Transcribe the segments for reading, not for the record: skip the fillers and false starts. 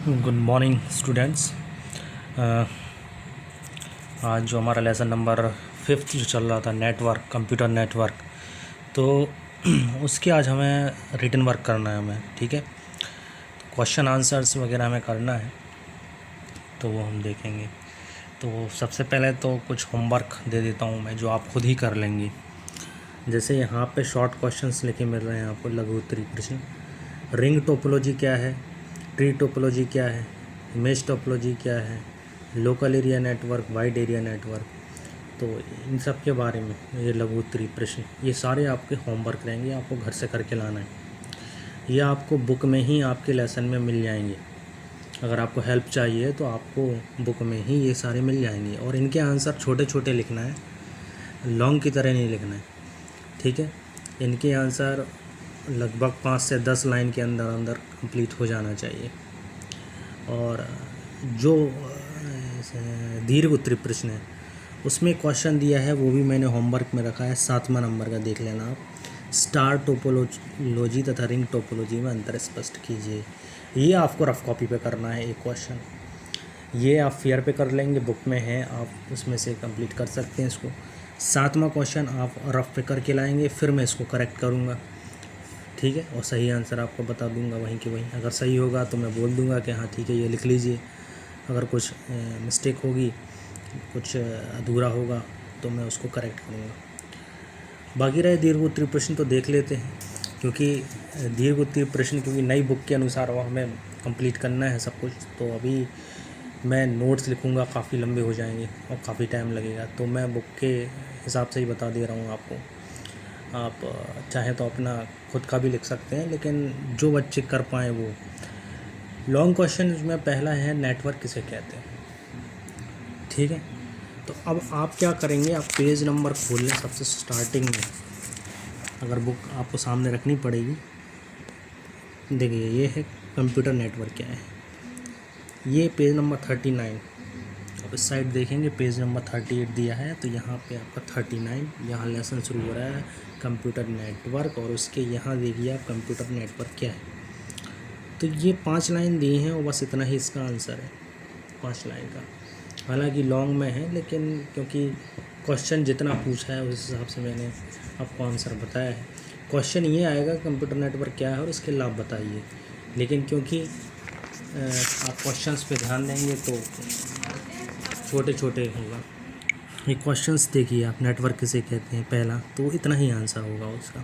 Good morning students. आज जो हमारा लेसन नंबर 5 जो चल रहा था नेटवर्क, कंप्यूटर नेटवर्क, तो उसके आज हमें रिटन वर्क करना है हमें। ठीक है, क्वेश्चन आंसर्स वगैरह हमें करना है, तो वो हम देखेंगे। तो सबसे पहले तो कुछ होमवर्क दे देता हूँ मैं, जो आप खुद ही कर लेंगे। जैसे यहाँ पे शॉर्ट क्वेश्चंस लिखे मिल रहे हैं आपको, लघु उत्तरीय प्रश्न। रिंग टोपोलॉजी क्या है, ट्री टोपोलॉजी क्या है, इमेज टोपोलॉजी क्या है, local area network, wide area network, तो इन सब के बारे में ये लघु उत्तरीय प्रश्न, ये सारे आपके होमवर्क रहेंगे, आपको घर से करके लाना है। ये आपको बुक में ही आपके लेसन में मिल जाएंगे। अगर आपको हेल्प चाहिए तो आपको बुक में ही ये सारे मिल जाएंगे, और इनके आंसर छोटे छोटे लिखना है, लॉन्ग की तरह नहीं लिखना है। ठीक है, इनके आंसर लगभग 5 से 10 लाइन के अंदर अंदर कंप्लीट हो जाना चाहिए। और जो दीर्घ उत्तरीय प्रश्न है उसमें क्वेश्चन दिया है, वो भी मैंने होमवर्क में रखा है, 7वां नंबर का देख लेना आप। स्टार टोपोलॉजी तथा रिंग टोपोलॉजी में अंतर स्पष्ट कीजिए। ये आपको रफ कॉपी पे करना है एक क्वेश्चन। ये आप फेयर पे कर लेंगे, बुक में है, आप उसमें से कंप्लीट कर सकते हैं इसको। 7वां क्वेश्चन आप रफ पे करके लाएंगे, फिर मैं इसको करेक्ट करूँगा। ठीक है, और सही आंसर आपको बता दूंगा वहीं के वहीं। अगर सही होगा तो मैं बोल दूंगा कि हाँ ठीक है ये लिख लीजिए। अगर कुछ मिस्टेक होगी, कुछ अधूरा होगा, तो मैं उसको करेक्ट करूँगा। बाकी रहे दीर्घ उत्तरीय प्रश्न, तो देख लेते हैं, क्योंकि दीर्घ उत्तरीय प्रश्न क्योंकि नई बुक के अनुसार वो हमें कंप्लीट करना है सब कुछ। तो अभी मैं नोट्स लिखूँगा, काफ़ी लंबे हो जाएंगे और काफ़ी टाइम लगेगा, तो मैं बुक के हिसाब से ही बता दे रहा हूँ आपको। आप चाहें तो अपना खुद का भी लिख सकते हैं, लेकिन जो बच्चे कर पाएँ वो। लॉन्ग क्वेश्चन में पहला है नेटवर्क किसे कहते हैं। ठीक है, तो अब आप क्या करेंगे, आप पेज नंबर खोल लें सबसे स्टार्टिंग में। अगर बुक आपको सामने रखनी पड़ेगी, देखिए ये है कंप्यूटर नेटवर्क क्या है, ये पेज नंबर 39। अब इस साइड देखेंगे पेज नंबर 38 दिया है, तो यहाँ पे आपका 39, यहाँ लेसन शुरू हो रहा है कंप्यूटर नेटवर्क, और उसके यहाँ देखिए आप कंप्यूटर नेटवर्क क्या है। तो ये 5 लाइन दी हैं और बस इतना ही इसका आंसर है, 5 लाइन का। हालांकि लॉन्ग में है, लेकिन क्योंकि क्वेश्चन जितना पूछा है उस हिसाब से मैंने आपको आंसर बताया है। क्वेश्चन ये आएगा कंप्यूटर नेटवर्क क्या है और इसके लाभ बताइए, लेकिन क्योंकि आप क्वेश्चंस पे ध्यान देंगे तो छोटे छोटे होगा। ये क्वेश्चंस देखिए आप, नेटवर्क किसे कहते हैं पहला, तो इतना ही आंसर होगा उसका।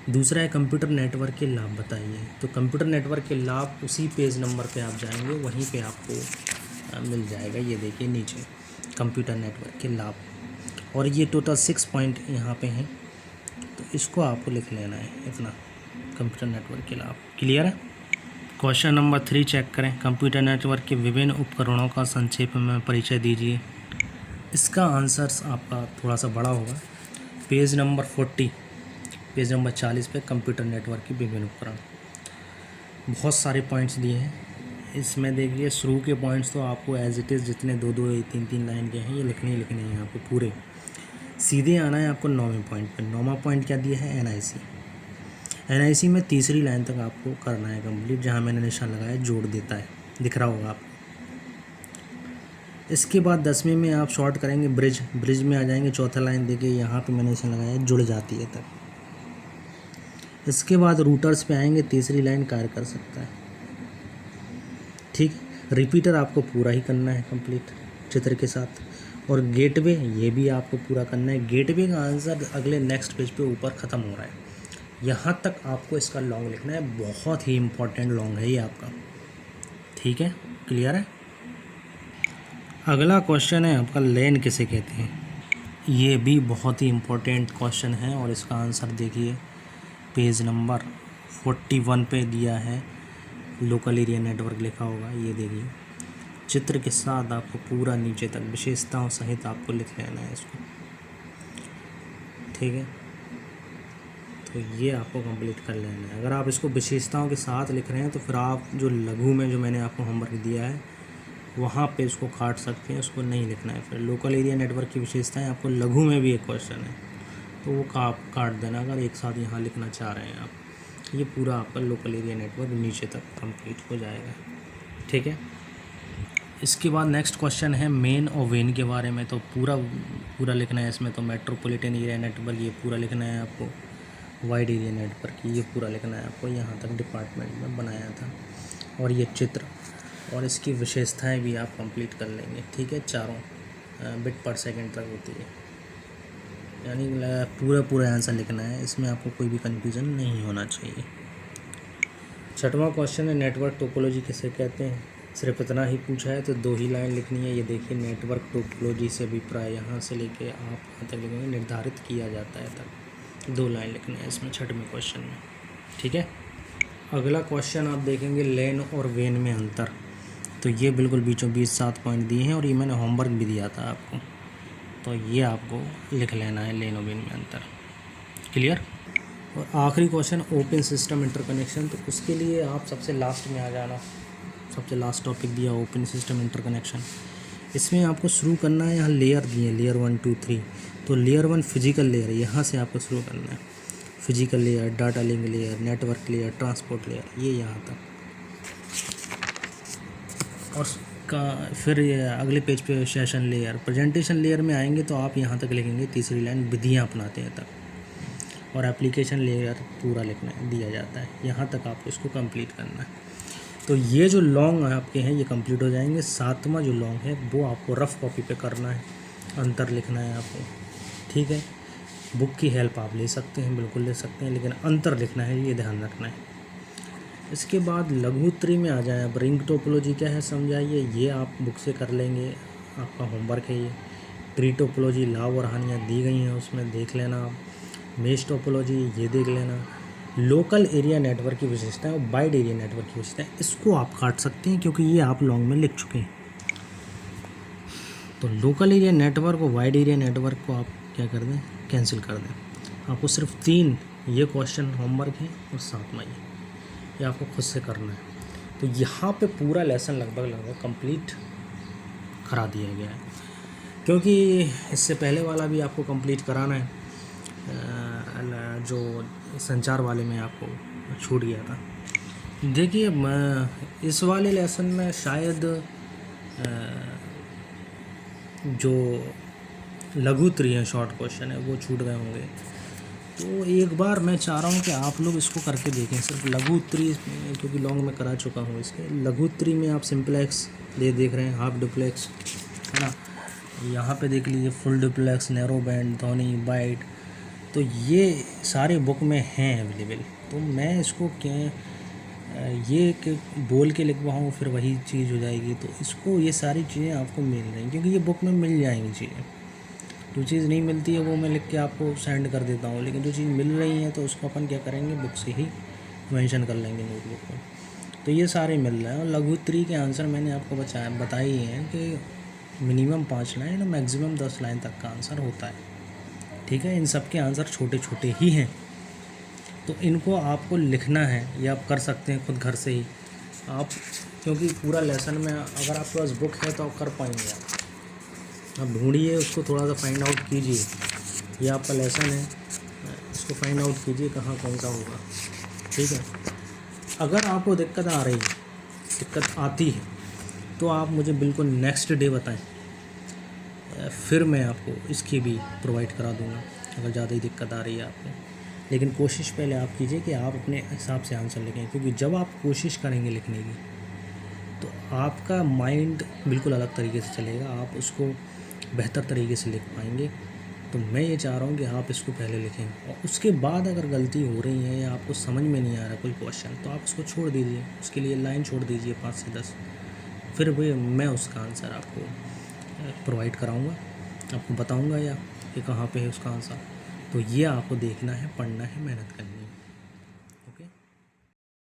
दूसरा है कंप्यूटर नेटवर्क के लाभ बताइए। तो कंप्यूटर नेटवर्क के लाभ उसी पेज नंबर पे आप जाएंगे, वहीं पे आपको मिल जाएगा। ये देखिए नीचे कंप्यूटर नेटवर्क के लाभ, और ये टोटल 6 पॉइंट यहाँ पे हैं, तो इसको आपको लिख लेना है इतना, कंप्यूटर नेटवर्क के लाभ। क्लियर है। क्वेश्चन नंबर 3 चेक करें, कंप्यूटर नेटवर्क के विभिन्न उपकरणों का संक्षेप में परिचय दीजिए। इसका आंसर आपका थोड़ा सा बड़ा होगा, पेज नंबर 40, पेज नंबर 40 पे कंप्यूटर नेटवर्क के विभिन्न उपकरण। बहुत सारे पॉइंट्स दिए हैं इसमें। देखिए शुरू के पॉइंट्स तो आपको एज इट इज़ जितने 2-2 3-3 लाइन के हैं ये लिखने ही लिखने हैं आपको पूरे। सीधे आना है आपको 9वें पॉइंट पे। 9वां पॉइंट क्या दिया है, एनआईसी। एनआईसी में तीसरी लाइन तक आपको करना है कंप्लीट, जहाँ मैंने निशान लगाया जोड़ देता है, दिख रहा होगा आपको। इसके बाद 10वें में आप शॉर्ट करेंगे ब्रिज। ब्रिज में आ जाएंगे, चौथा लाइन देखिए यहाँ पे मैंने निशान लगाया जुड़ जाती है तक। इसके बाद रूटर्स पे आएंगे, तीसरी लाइन कार्य कर सकता है। ठीक, रिपीटर आपको पूरा ही करना है कंप्लीट चित्र के साथ, और गेटवे ये भी आपको पूरा करना है। गेटवे का आंसर अगले नेक्स्ट पेज पे ऊपर ख़त्म हो रहा है, यहाँ तक आपको इसका लॉन्ग लिखना है। बहुत ही इम्पोर्टेंट लॉन्ग है ये आपका। ठीक है, क्लियर है। अगला क्वेश्चन है आपका, लेन किसे कहते हैं। ये भी बहुत ही इम्पोर्टेंट क्वेश्चन है, और इसका आंसर देखिए पेज नंबर 41 पे दिया है, लोकल एरिया नेटवर्क लिखा होगा। ये देखिए चित्र के साथ आपको पूरा नीचे तक विशेषताओं सहित आपको लिख लेना है इसको। ठीक है, तो ये आपको कंप्लीट कर लेना है। अगर आप इसको विशेषताओं के साथ लिख रहे हैं तो फिर आप जो लघु में जो मैंने आपको होमवर्क दिया है वहाँ पे इसको काट सकते हैं, उसको नहीं लिखना है। फिर लोकल एरिया नेटवर्क की विशेषताएं आपको लघु में भी एक क्वेश्चन है, तो वो काट देना अगर एक साथ यहाँ लिखना चाह रहे हैं आप। ये पूरा आपका लोकल एरिया नेटवर्क नीचे तक कंप्लीट हो जाएगा। ठीक है। इसके बाद नेक्स्ट क्वेश्चन है मेन और वेन के बारे में। तो पूरा लिखना है इसमें। तो मेट्रोपॉलिटन एरिया नेटवर्क ये पूरा लिखना है आपको, वाइड एरिया नेटवर्क ये पूरा लिखना है आपको, यहाँ तक डिपार्टमेंट में बनाया था। और ये चित्र और इसकी विशेषताएं भी आप कंप्लीट कर लेंगे, ठीक है। 4 बिट पर सेकंड तक होती है, यानी पूरा आंसर लिखना है, इसमें आपको कोई भी कन्फ्यूज़न नहीं होना चाहिए। 6वां क्वेश्चन है नेटवर्क टोपोलॉजी किसे कहते हैं, सिर्फ इतना ही पूछा है तो 2 ही लाइन लिखनी है। ये देखिए, नेटवर्क टोपोलॉजी से अभिप्राय, यहाँ से लेके आप यहाँ तक लिखेंगे निर्धारित किया जाता है तक, 2 लाइन लिखनी है इसमें 6वें क्वेश्चन में, ठीक है। अगला क्वेश्चन आप देखेंगे लेन और वेन में अंतर। तो ये बिल्कुल बीचों बीच 7 पॉइंट दिए हैं और ये मैंने होमवर्क भी दिया था आपको, तो ये आपको लिख लेना है लेन और वेन में अंतर, क्लियर। और आखिरी क्वेश्चन ओपन सिस्टम इंटरकनेक्शन। तो उसके लिए आप सबसे लास्ट में आ जाना, सबसे लास्ट टॉपिक दिया ओपन सिस्टम इंटरकनेक्शन। इसमें आपको शुरू करना है, यहाँ लेयर दिए, लेयर 1 2 3। तो लेयर 1 फिजिकल लेयर, यहाँ से आपको शुरू करना है। Physical layer, data link layer, network layer, transport layer, ये यहाँ तक। और फिर अगले पेज पे सेशन लेयर, प्रेजेंटेशन लेयर में आएंगे तो आप यहाँ तक लिखेंगे, तीसरी लाइन विधियाँ अपनाते हैं तक। और एप्लीकेशन लेयर पूरा लिखना है, दिया जाता है, यहाँ तक आपको इसको कंप्लीट करना है। तो ये जो लॉन्ग आपके हैं ये कंप्लीट हो जाएंगे। 7वां जो लॉन्ग है वो आपको रफ़ कॉपी पे करना है, अंतर लिखना है आपको, ठीक है। बुक की हेल्प आप ले सकते हैं, बिल्कुल ले सकते हैं, लेकिन अंतर लिखना है, ये ध्यान रखना है। इसके बाद लघुत्री में आ जाए। अब रिंग टोपोलॉजी क्या है समझाइए, ये आप बुक से कर लेंगे, आपका होमवर्क है ये। ट्री टोपोलॉजी लाभ और हानियाँ दी गई हैं, उसमें देख लेना आप। मेश टोपोलॉजी ये देख लेना। लोकल एरिया नेटवर्क की विशेषताएं और वाइड एरिया नेटवर्क की विशेषताएं, इसको आप काट सकते हैं क्योंकि ये आप लॉन्ग में लिख चुके हैं। तो लोकल एरिया नेटवर्क और वाइड एरिया नेटवर्क को आप क्या कर दें, कैंसिल कर दें। आपको सिर्फ 3 ये क्वेश्चन होमवर्क है और 7वां ये आपको खुद से करना है। तो यहाँ पे पूरा लेसन लगभग कंप्लीट करा दिया गया है, क्योंकि इससे पहले वाला भी आपको कंप्लीट कराना है, जो संचार वाले में आपको छूट गया था। देखिए इस वाले लेसन में शायद जो लघुत्री है, शॉर्ट क्वेश्चन है, वो छूट गए होंगे। तो एक बार मैं चाह रहा हूँ कि आप लोग इसको करके देखें, सिर्फ लघुत्री, क्योंकि लॉन्ग में करा चुका हूँ इसके। लघुत्री में आप सिंपलेक्स देख रहे हैं, हाफ डुप्लेक्स है ना, यहाँ पे देख लीजिए फुल डुप्लेक्स, नैरो बैंड, ध्वनि, बाइट, तो ये सारे बुक में हैं अवेलेबल। तो मैं इसको ये बोल के लिखवाऊँ फिर वही चीज़ हो जाएगी। तो इसको ये सारी चीज़ें आपको मिल रही हैं, क्योंकि ये बुक में मिल जाएंगी चीज़ें। जो चीज़ नहीं मिलती है वो मैं लिख के आपको सेंड कर देता हूँ, लेकिन जो चीज़ मिल रही है तो उसको अपन क्या करेंगे, बुक से ही मेंशन कर लेंगे नोटबुक में। तो ये सारे मिल रहे हैं। और लघुत्री के आंसर मैंने आपको बताई हैं कि मिनिमम 5 लाइन और मैक्सिमम 10 लाइन तक का आंसर होता है, ठीक है। इन सब के आंसर छोटे छोटे ही हैं, तो इनको आपको लिखना है, ये आप कर सकते हैं खुद घर से ही आप, क्योंकि पूरा लेसन में अगर आपके पास बुक है तो आप कर पाएंगे। आप ढूंढिए उसको, थोड़ा सा फाइंड आउट कीजिए। ये आपका लेसन है, इसको फाइंड आउट कीजिए कहाँ कौन सा होगा, ठीक है। अगर आपको दिक्कत आ रही है, दिक्कत आती है, तो आप मुझे बिल्कुल नेक्स्ट डे बताएं, फिर मैं आपको इसकी भी प्रोवाइड करा दूँगा अगर ज़्यादा ही दिक्कत आ रही है आपको। लेकिन कोशिश पहले आप कीजिए कि आप अपने हिसाब से आंसर लिखें, क्योंकि जब आप कोशिश करेंगे लिखने की तो आपका माइंड बिल्कुल अलग तरीके से चलेगा, आप उसको बेहतर तरीके से लिख पाएंगे। तो मैं ये चाह रहा हूँ कि आप इसको पहले लिखें, और उसके बाद अगर गलती हो रही है या आपको समझ में नहीं आ रहा कोई क्वेश्चन, तो आप उसको छोड़ दीजिए, उसके लिए लाइन छोड़ दीजिए 5 से 10, फिर भी मैं उसका आंसर आपको प्रोवाइड कराऊंगा, आपको बताऊंगा या कि कहाँ पे है उसका आंसर। तो ये आपको देखना है, पढ़ना है, मेहनत करनी है।